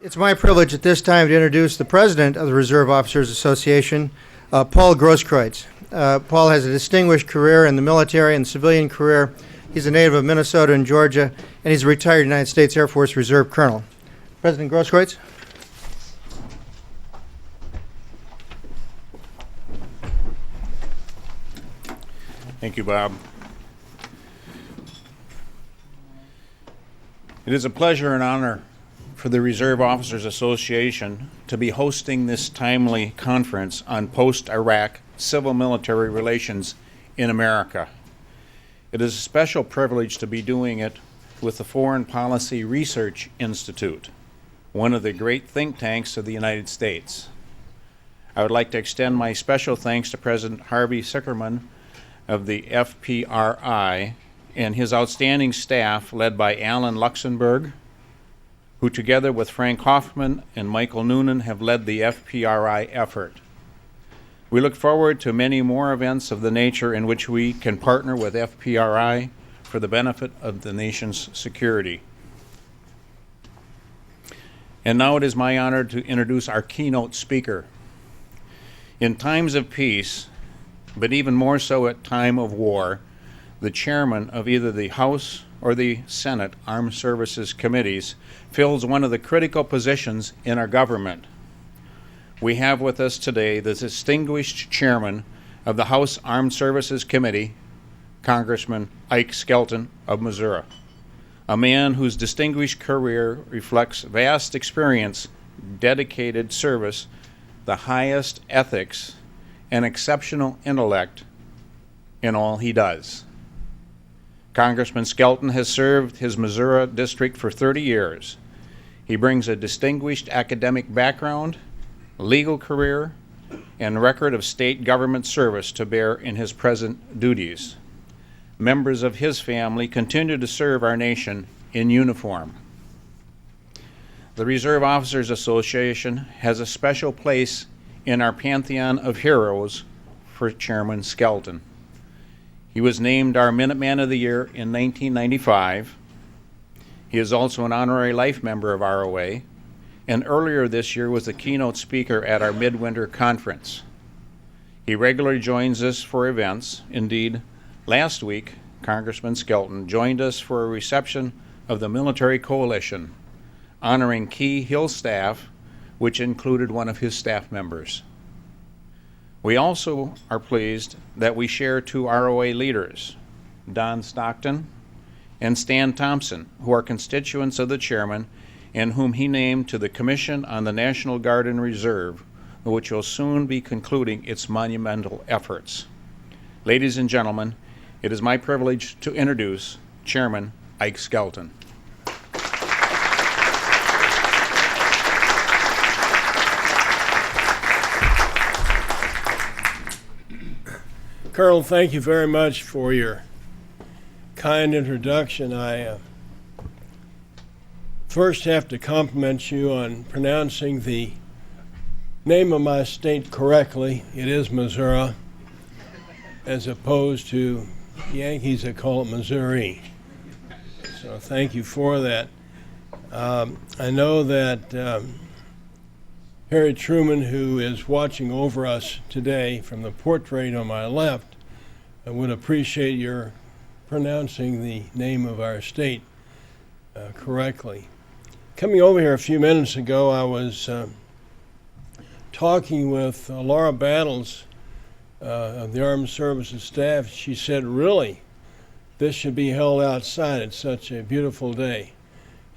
It's my privilege at this time to introduce the president of the Reserve Officers Association, Paul Groskreutz. Paul has a distinguished career in the military and civilian career. He's a native of Minnesota and Georgia, and he's a retired United States Air Force Reserve Colonel. President Groskreutz. Thank you, Bob. It is a pleasure and honor for the Reserve Officers Association to be hosting this timely conference on post-Iraq civil-military relations in America. It is a special privilege to be doing it with the Foreign Policy Research Institute, one of the great think tanks of the United States. I would like to extend my special thanks to President Harvey Sickerman of the FPRI and his outstanding staff led by Alan Luxembourg, who together with Frank Hoffman and Michael Noonan have led the FPRI effort. We look forward to many more events of the nature in which we can partner with FPRI for the benefit of the nation's security. And now it is my honor to introduce our keynote speaker. In times of peace, but even more so at time of war, the chairman of either the House or the Senate Armed Services Committees fills one of the critical positions in our government. We have with us today the distinguished chairman of the House Armed Services Committee, Congressman Ike Skelton of Missouri, a man whose distinguished career reflects vast experience, dedicated service, the highest ethics, and exceptional intellect in all he does. Congressman Skelton has served his Missouri district for 30 years. He brings a distinguished academic background, legal career, and record of state government service to bear in his present duties. Members of his family continue to serve our nation in uniform. The Reserve Officers Association has a special place in our pantheon of heroes for Chairman Skelton. He was named our Minuteman of the Year in 1995. He is also an honorary life member of ROA, and earlier this year was the keynote speaker at our midwinter conference. He regularly joins us for events. Indeed, last week, Congressman Skelton joined us for a reception of the Military Coalition, honoring key Hill staff, which included one of his staff members. We also are pleased that we share two ROA leaders, Don Stockton and Stan Thompson, who are constituents of the chairman and whom he named to the Commission on the National Guard and Reserve, which will soon be concluding its monumental efforts. Ladies and gentlemen, it is my privilege to introduce Chairman Ike Skelton. Colonel, thank you very much for your kind introduction. I first have to compliment you on pronouncing the name of my state correctly. It is Missouri, as opposed to Yankees that call it Missouri. So thank you for that. I know that Harry Truman, who is watching over us today from the portrait on my left, I would appreciate your pronouncing the name of our state correctly. Coming over here a few minutes ago, I was talking with Laura Battles of the Armed Services staff. She said, really, this should be held outside. It's such a beautiful day.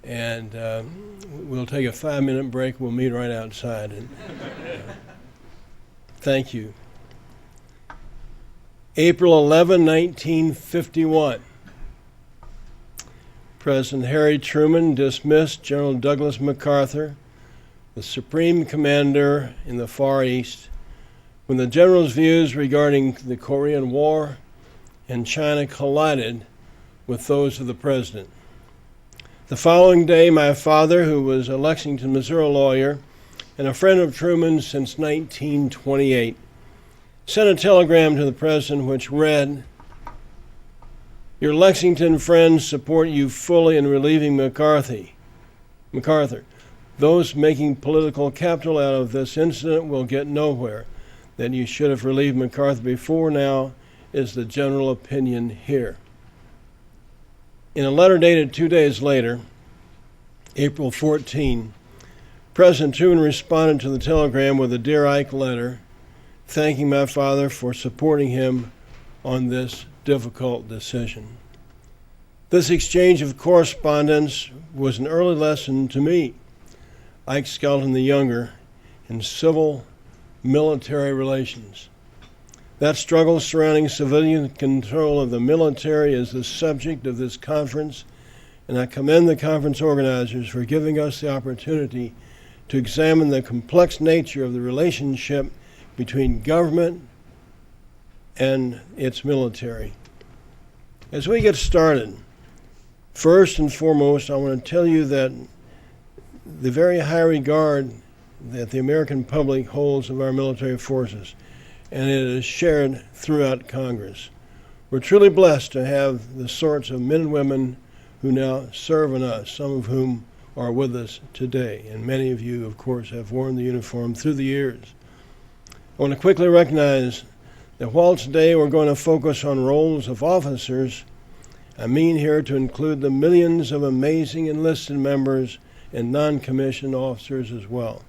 And we'll take a 5-minute break. We'll meet right outside. And thank you. April 11, 1951. President Harry Truman dismissed General Douglas MacArthur, the Supreme Commander in the Far East, when the general's views regarding the Korean War and China collided with those of the president. The following day, my father, who was a Lexington, Missouri lawyer and a friend of Truman's since 1928, sent a telegram to the president which read, "Your Lexington friends support you fully in relieving MacArthur. Those making political capital out of this incident will get nowhere. That you should have relieved MacArthur before now is the general opinion here. In a letter dated 2 days later, April 14, President Truman responded to the telegram with a Dear Ike letter, thanking my father for supporting him on this difficult decision. This exchange of correspondence was an early lesson to me, Ike Skelton the Younger, in civil-military relations. That struggle surrounding civilian control of the military is the subject of this conference, and I commend the conference organizers for giving us the opportunity to examine the complex nature of the relationship between government and its military. As we get started, first and foremost, I want to tell you that the very high regard that the American public holds of our military forces, and it is shared throughout Congress. We're truly blessed to have the sorts of men and women who now serve in us, some of whom are with us today, and many of you, of course, have worn the uniform through the years. I want to quickly recognize that while today we're going to focus on roles of officers, I mean here to include the millions of amazing enlisted members and non-commissioned officers as well.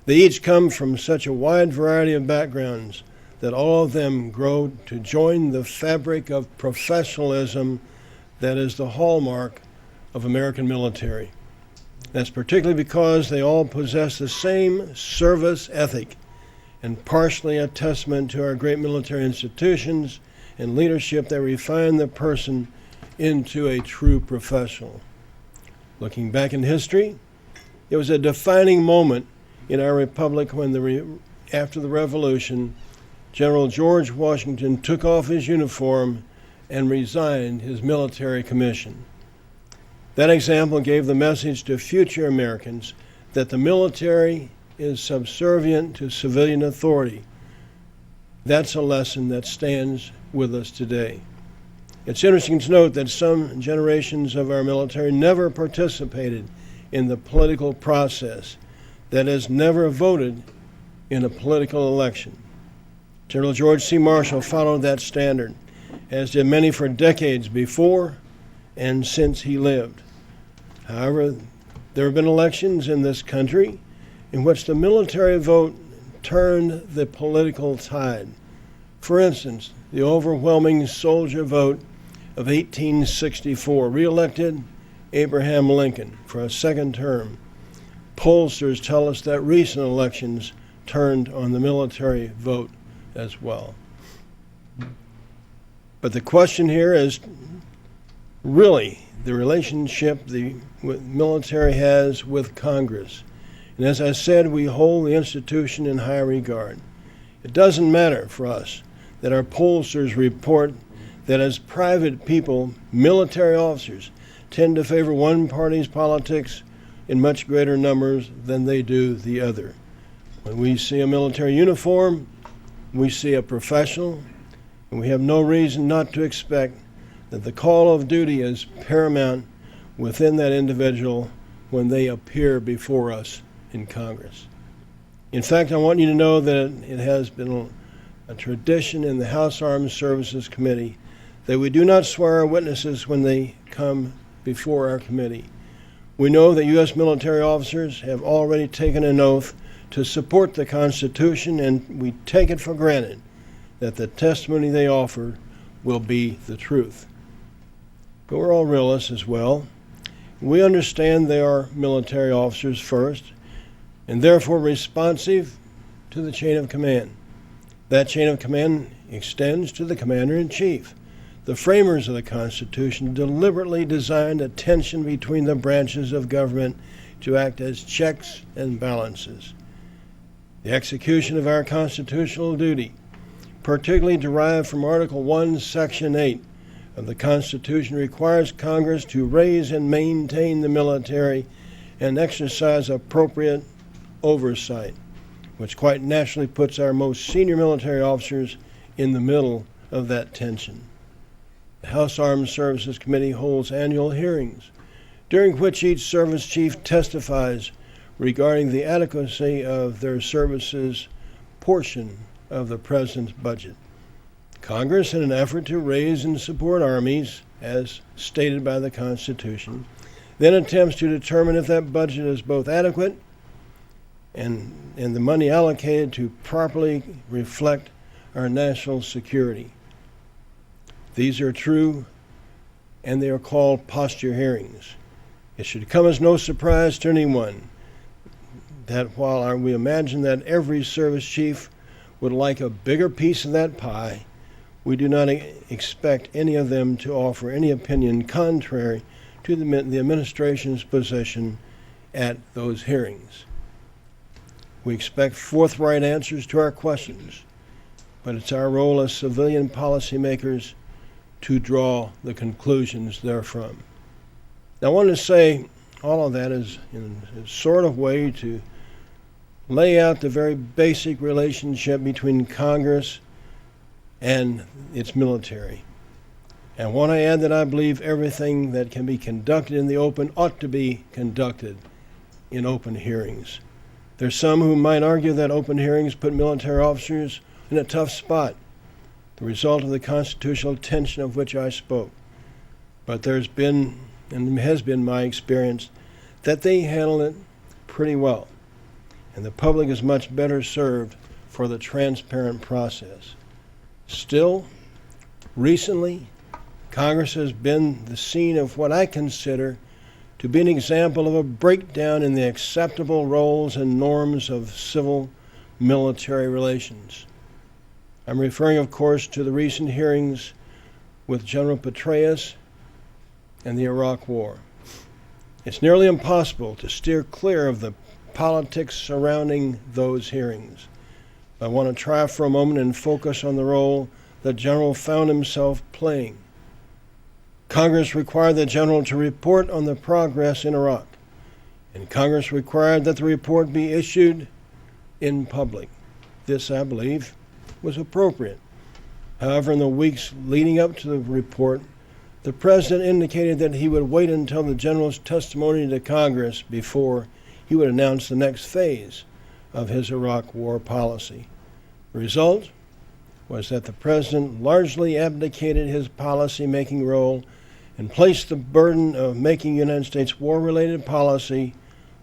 They each come from such a wide variety of backgrounds that all of them grow to join the fabric of professionalism that is the hallmark of American military. That's particularly because they all possess the same service ethic, and partially a testament to our great military institutions and leadership that refine the person into a true professional. Looking back in history, it was a defining moment in our republic when after the Revolution, General George Washington took off his uniform and resigned his military commission. That example gave the message to future Americans that the military is subservient to civilian authority. That's a lesson that stands with us today. It's interesting to note that some generations of our military never participated in the political process, that is, never voted in a political election. General George C. Marshall followed that standard, as did many for decades before and since he lived. However, there have been elections in this country in which the military vote turned the political tide. For instance, the overwhelming soldier vote of 1864 re-elected Abraham Lincoln for a second term. Pollsters tell us that recent elections turned on the military vote as well. But the question here is really the relationship the military has with Congress. And as I said, we hold the institution in high regard. It doesn't matter for us that our pollsters report that as private people, military officers tend to favor one party's politics in much greater numbers than they do the other. When we see a military uniform, we see a professional, and we have no reason not to expect that the call of duty is paramount within that individual when they appear before us in Congress. In fact, I want you to know that it has been a tradition in the House Armed Services Committee that we do not swear our witnesses when they come before our committee. We know that U.S. military officers have already taken an oath to support the Constitution, and we take it for granted that the testimony they offer will be the truth. But we're all realists as well. We understand they are military officers first, and therefore responsive to the chain of command. That chain of command extends to the Commander-in-Chief. The framers of the Constitution deliberately designed a tension between the branches of government to act as checks and balances. The execution of our constitutional duty, particularly derived from Article 1, Section 8 of the Constitution, requires Congress to raise and maintain the military and exercise appropriate oversight, which quite naturally puts our most senior military officers in the middle of that tension. The House Armed Services Committee holds annual hearings, during which each service chief testifies regarding the adequacy of their services portion of the President's budget. Congress, in an effort to raise and support armies, as stated by the Constitution, then attempts to determine if that budget is both adequate and the money allocated to properly reflect our national security. These are true, and they are called posture hearings. It should come as no surprise to anyone that while we imagine that every service chief would like a bigger piece of that pie, we do not expect any of them to offer any opinion contrary to the administration's position at those hearings. We expect forthright answers to our questions, but it's our role as civilian policymakers to draw the conclusions therefrom. Now, I want to say all of that is in a sort of way to lay out the very basic relationship between Congress and its military. And I want to add that I believe everything that can be conducted in the open ought to be conducted in open hearings. There's some who might argue that open hearings put military officers in a tough spot, the result of the constitutional tension of which I spoke. But there's been, and has been my experience, that they handle it pretty well. And the public is much better served for the transparent process. Still, recently, Congress has been the scene of what I consider to be an example of a breakdown in the acceptable roles and norms of civil-military relations. I'm referring, of course, to the recent hearings with General Petraeus and the Iraq War. It's nearly impossible to steer clear of the politics surrounding those hearings. I want to try for a moment and focus on the role the General found himself playing. Congress required the General to report on the progress in Iraq, and Congress required that the report be issued in public. This, I believe, was appropriate. However, in the weeks leading up to the report, the President indicated that he would wait until the General's testimony to Congress before he would announce the next phase of his Iraq war policy. The result was that the President largely abdicated his policy-making role and placed the burden of making United States war-related policy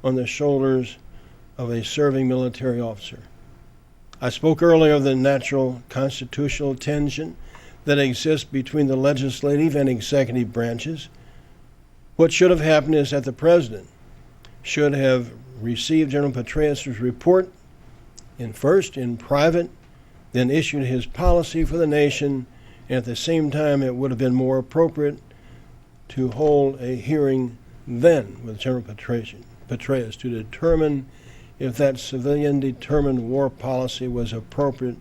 on the shoulders of a serving military officer. I spoke earlier of the natural constitutional tension that exists between the legislative and executive branches. What should have happened is that the President should have received General Petraeus' report first in private, then issued his policy for the nation, and at the same time it would have been more appropriate to hold a hearing then with General Petraeus to determine if that civilian-determined war policy was appropriate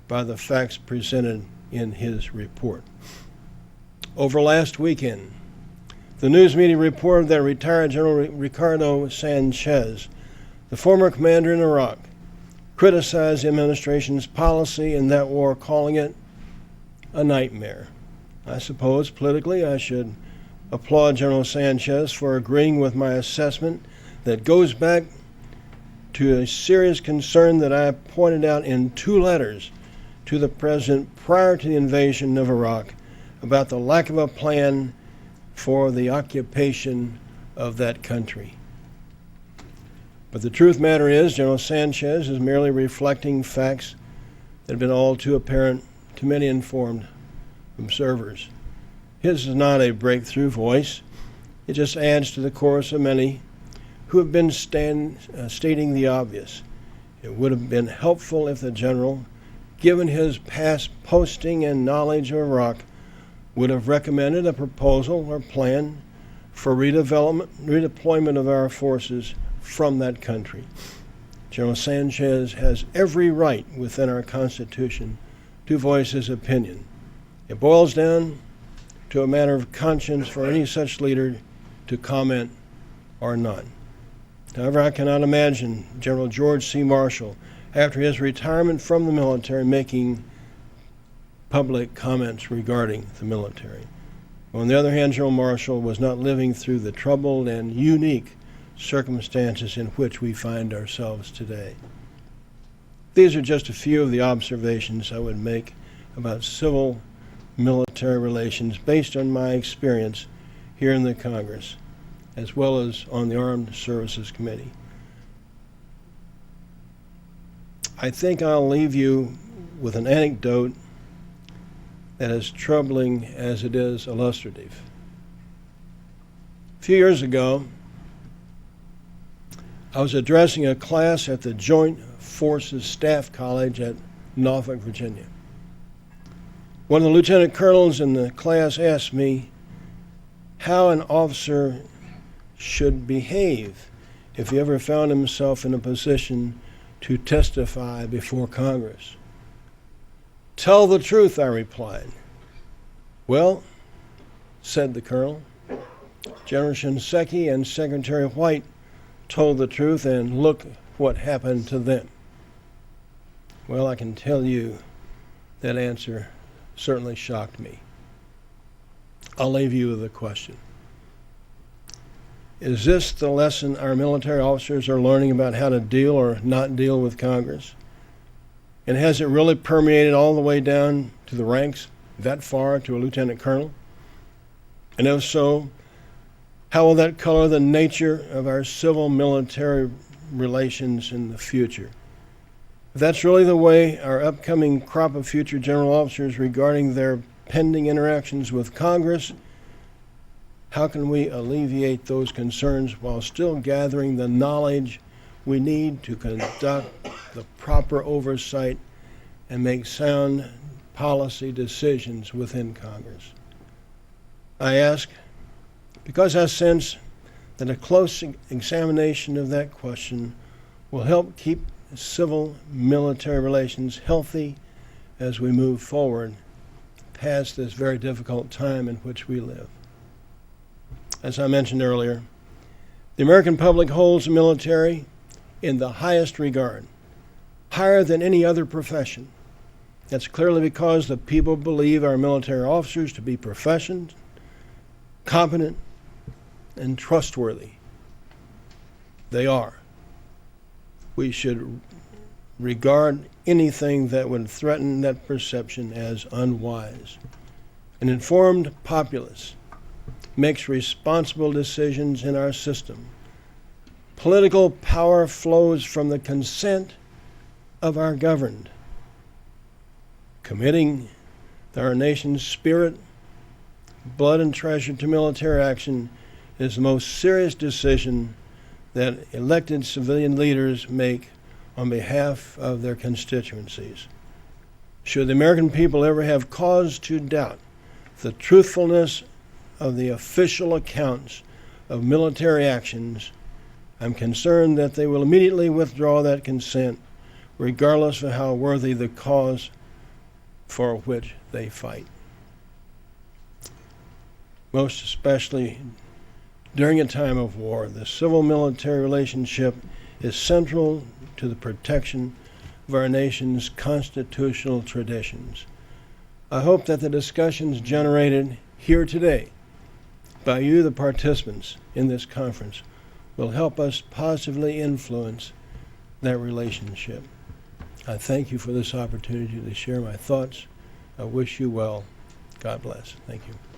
by the facts presented in his report. Over last weekend, the news media reported that retired General Ricardo Sanchez, the former commander in Iraq, criticized the administration's policy in that war, calling it a nightmare. I suppose politically I should applaud General Sanchez for agreeing with my assessment that goes back to a serious concern that I pointed out in 2 letters to the President prior to the invasion of Iraq about the lack of a plan for the occupation of that country. But the truth matter is, General Sanchez is merely reflecting facts that have been all too apparent to many informed observers. His is not a breakthrough voice. It just adds to the chorus of many who have been stating the obvious. It would have been helpful if the General, given his past posting and knowledge of Iraq, would have recommended a proposal or plan for redeployment of our forces from that country. General Sanchez has every right within our Constitution to voice his opinion. It boils down to a matter of conscience for any such leader to comment or not. However, I cannot imagine General George C. Marshall, after his retirement from the military, making public comments regarding the military. On the other hand, General Marshall was not living through the troubled and unique circumstances in which we find ourselves today. These are just a few of the observations I would make about civil-military relations based on my experience here in the Congress, as well as on the Armed Services Committee. I think I'll leave you with an anecdote that is troubling as it is illustrative. A few years ago, I was addressing a class at the Joint Forces Staff College at Norfolk, Virginia. One of the lieutenant colonels in the class asked me how an officer should behave if he ever found himself in a position to testify before Congress. "Tell the truth," I replied. "Well," said the colonel, "General Shinseki and Secretary White told the truth, and look what happened to them." Well, I can tell you that answer certainly shocked me. I'll leave you with a question. Is this the lesson our military officers are learning about how to deal or not deal with Congress? And has it really permeated all the way down to the ranks, that far, to a lieutenant colonel? And if so, how will that color the nature of our civil-military relations in the future? If that's really the way our upcoming crop of future general officers regarding their pending interactions with Congress, how can we alleviate those concerns while still gathering the knowledge we need to conduct the proper oversight and make sound policy decisions within Congress? I ask because I sense that a close examination of that question will help keep civil-military relations healthy as we move forward past this very difficult time in which we live. As I mentioned earlier, the American public holds the military in the highest regard, higher than any other profession. That's clearly because the people believe our military officers to be proficient, competent, and trustworthy. They are. We should regard anything that would threaten that perception as unwise. An informed populace makes responsible decisions in our system. Political power flows from the consent of our governed. Committing our nation's spirit, blood, and treasure to military action is the most serious decision that elected civilian leaders make on behalf of their constituencies. Should the American people ever have cause to doubt the truthfulness of the official accounts of military actions, I'm concerned that they will immediately withdraw that consent, regardless of how worthy the cause for which they fight. Most especially during a time of war, the civil-military relationship is central to the protection of our nation's constitutional traditions. I hope that the discussions generated here today by you, the participants in this conference, will help us positively influence that relationship. I thank you for this opportunity to share my thoughts. I wish you well. God bless. Thank you.